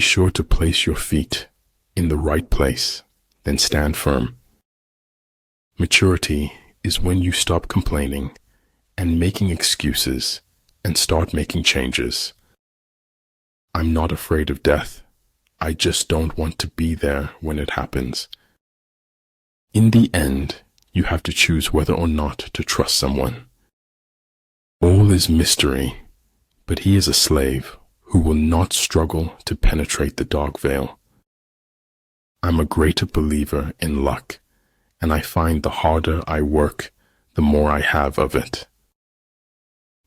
Be sure to place your feet in the right place, then stand firm. Maturity is when you stop complaining and making excuses and start making changes. I'm not afraid of death. I just don't want to be there when it happens. In the end, you have to choose whether or not to trust someone. All is mystery, but he is a slave who will not struggle to penetrate the dark veil. I'm a greater believer in luck, and I find the harder I work, the more I have of it.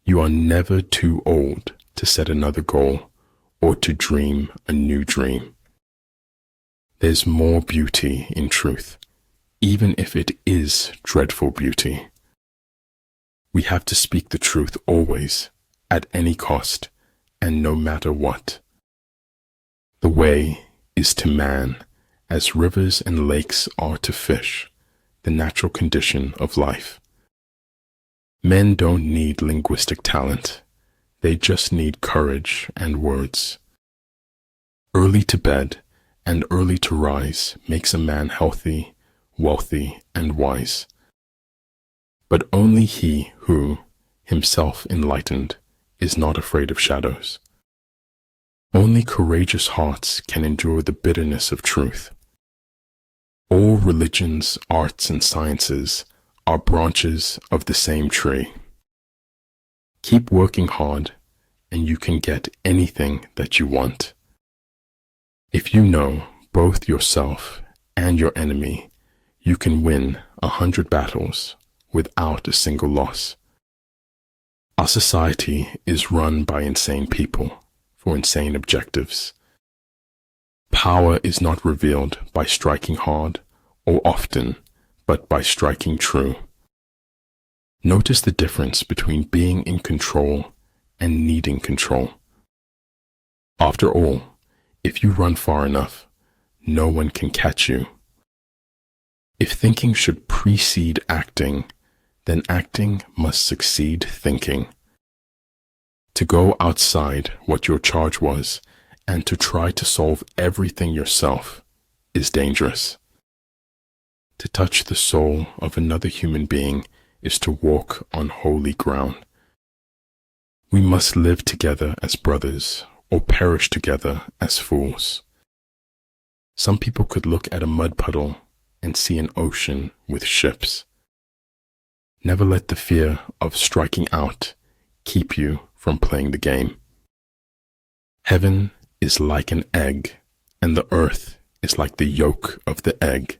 You are never too old to set another goal or to dream a new dream. There's more beauty in truth, even if it is dreadful beauty. We have to speak the truth always, at any cost, and no matter what. The way is to man as rivers and lakes are to fish, the natural condition of life. Men don't need linguistic talent. They just need courage and words. Early to bed and early to rise makes a man healthy, wealthy, and wise. But only he who, himself enlightened, is not afraid of shadows. Only courageous hearts can endure the bitterness of truth. All religions, arts, and sciences are branches of the same tree. Keep working hard, and you can get anything that you want. If you know both yourself and your enemy, you can win 100 battles without a single loss. Our society is run by insane people for insane objectives. Power is not revealed by striking hard or often, but by striking true. Notice the difference between being in control and needing control. After all, if you run far enough, no one can catch you. If thinking should precede acting, then acting must succeed thinking. To go outside what your charge was and to try to solve everything yourself is dangerous. To touch the soul of another human being is to walk on holy ground. We must live together as brothers or perish together as fools. Some people could look at a mud puddle and see an ocean with ships. Never let the fear of striking out keep you from playing the game. Heaven is like an egg, and the earth is like the yolk of the egg.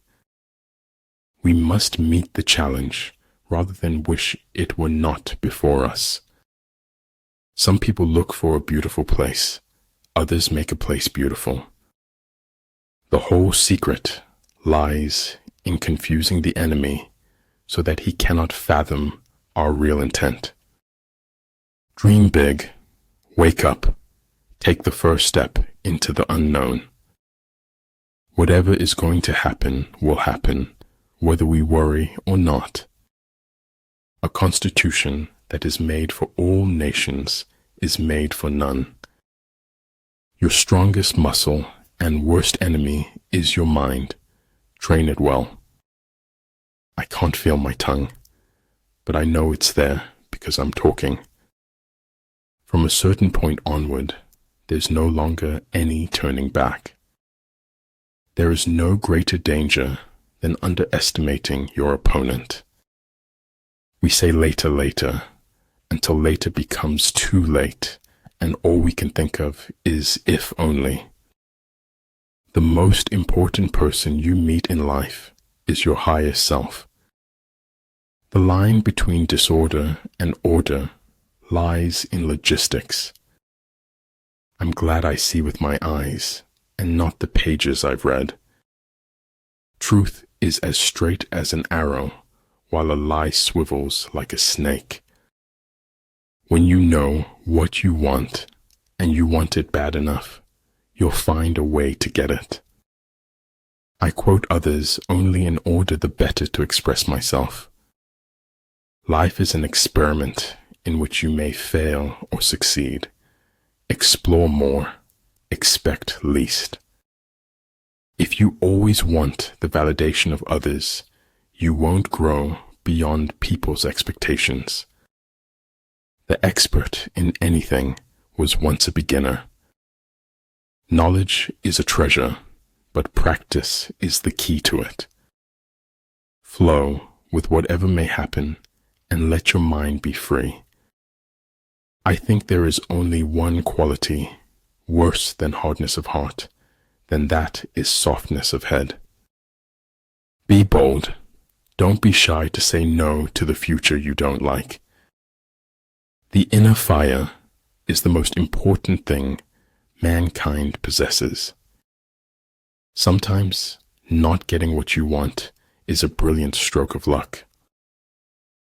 We must meet the challenge rather than wish it were not before us. Some people look for a beautiful place, others make a place beautiful. The whole secret lies in confusing the enemy so that he cannot fathom our real intent. Dream big, wake up, take the first step into the unknown. Whatever is going to happen will happen, whether we worry or not. A constitution that is made for all nations is made for none. Your strongest muscle and worst enemy is your mind. Train it well. I can't feel my tongue, but I know it's there because I'm talking. From a certain point onward, there's no longer any turning back. There is no greater danger than underestimating your opponent. We say later, later, until later becomes too late, and all we can think of is if only. The most important person you meet in life is your higher self. The line between disorder and order lies in logistics. I'm glad I see with my eyes and not the pages I've read. Truth is as straight as an arrow, while a lie swivels like a snake. When you know what you want, and you want it bad enough, you'll find a way to get it. I quote others only in order the better to express myself. Life is an experiment in which you may fail or succeed. Explore more, expect least. If you always want the validation of others, you won't grow beyond people's expectations. The expert in anything was once a beginner. Knowledge is a treasure, but practice is the key to it. Flow with whatever may happen and let your mind be free. I think there is only one quality worse than hardness of heart, then that is softness of head. Be bold. Don't be shy to say no to the future you don't like. The inner fire is the most important thing mankind possesses. Sometimes not getting what you want is a brilliant stroke of luck.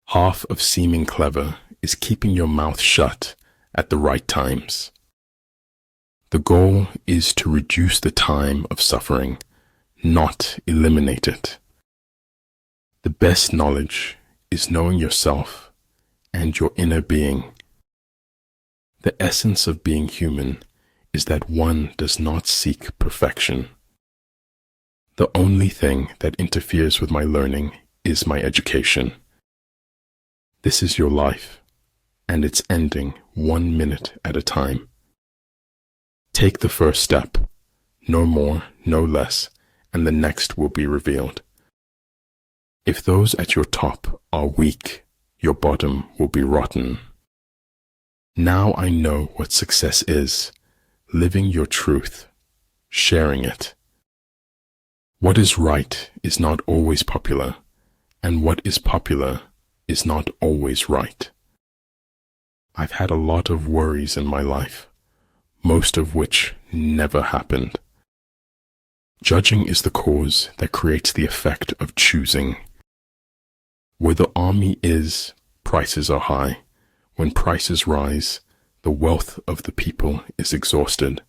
Half of seeming clever is keeping your mouth shut at the right times. The goal is to reduce the time of suffering, not eliminate it. The best knowledge is knowing yourself and your inner being. The essence of being human is that one does not seek perfection. The only thing that interferes with my learning is my education. This is your life, and it's ending 1 minute at a time. Take the first step, no more, no less, and the next will be revealed. If those at your top are weak, your bottom will be rotten. Now I know what success is, living your truth, sharing it. What is right is not always popular, and what is popular is not always right. I've had a lot of worries in my life, most of which never happened. Judging is the cause that creates the effect of choosing. Where the army is, prices are high. When prices rise, the wealth of the people is exhausted.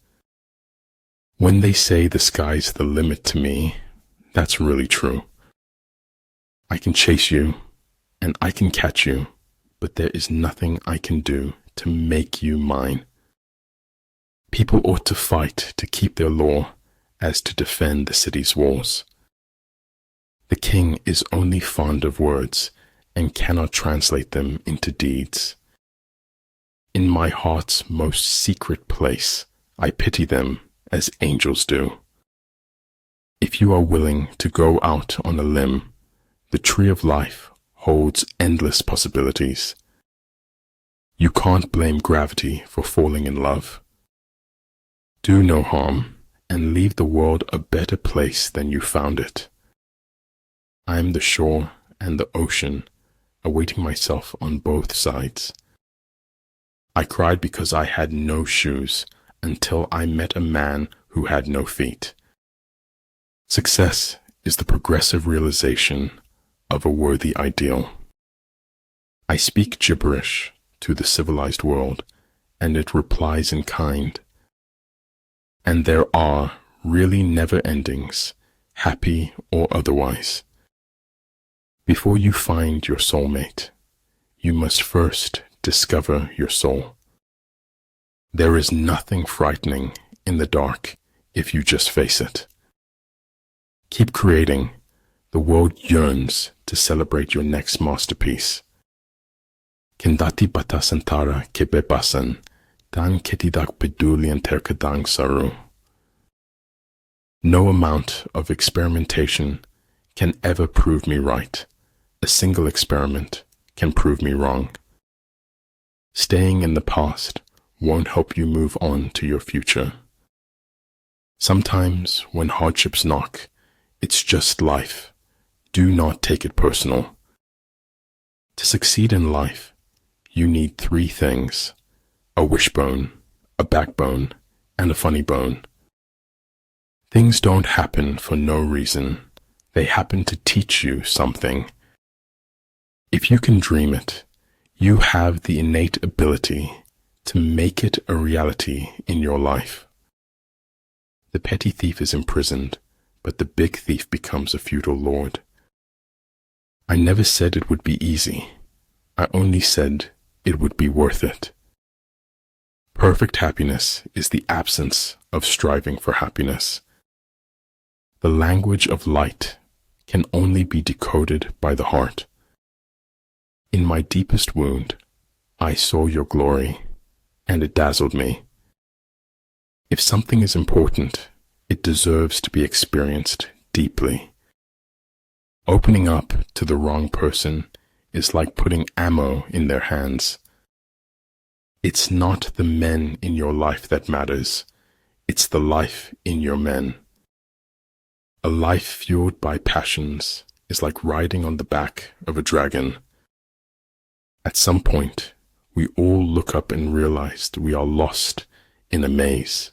When they say the sky's the limit to me, that's really true. I can chase you, and I can catch you, but there is nothing I can do to make you mine. People ought to fight to keep their law as to defend the city's walls. The king is only fond of words and cannot translate them into deeds. In my heart's most secret place, I pity them as angels do. If you are willing to go out on a limb, the tree of life holds endless possibilities. You can't blame gravity for falling in love. Do no harm and leave the world a better place than you found it. I am the shore and the ocean, awaiting myself on both sides. I cried because I had no shoes until I met a man who had no feet. Success is the progressive realization of a worthy ideal. I speak gibberish to the civilized world, and it replies in kind. And there are really never endings, happy or otherwise. Before you find your soulmate, you must first discover your soul. There is nothing frightening in the dark if you just face it. Keep creating. The world yearns to celebrate your next masterpiece. Kendati batasantara kebebasan, dan ketidak pedulian terkadang saru. No amount of experimentation can ever prove me right. A single experiment can prove me wrong. Staying in the past won't help you move on to your future. Sometimes when hardships knock, it's just life. Do not take it personal. To succeed in life, you need 3 things: a wishbone, a backbone, and a funny bone. Things don't happen for no reason. They happen to teach you something. If you can dream it, you have the innate ability to make it a reality in your life. The petty thief is imprisoned, but the big thief becomes a feudal lord. I never said it would be easy. I only said it would be worth it. Perfect happiness is the absence of striving for happiness. The language of light can only be decoded by the heart. In my deepest wound, I saw your glory, and it dazzled me. If something is important, it deserves to be experienced deeply. Opening up to the wrong person is like putting ammo in their hands. It's not the men in your life that matters. It's the life in your men. A life fueled by passions is like riding on the back of a dragon. At some point, we all look up and realize we are lost in a maze.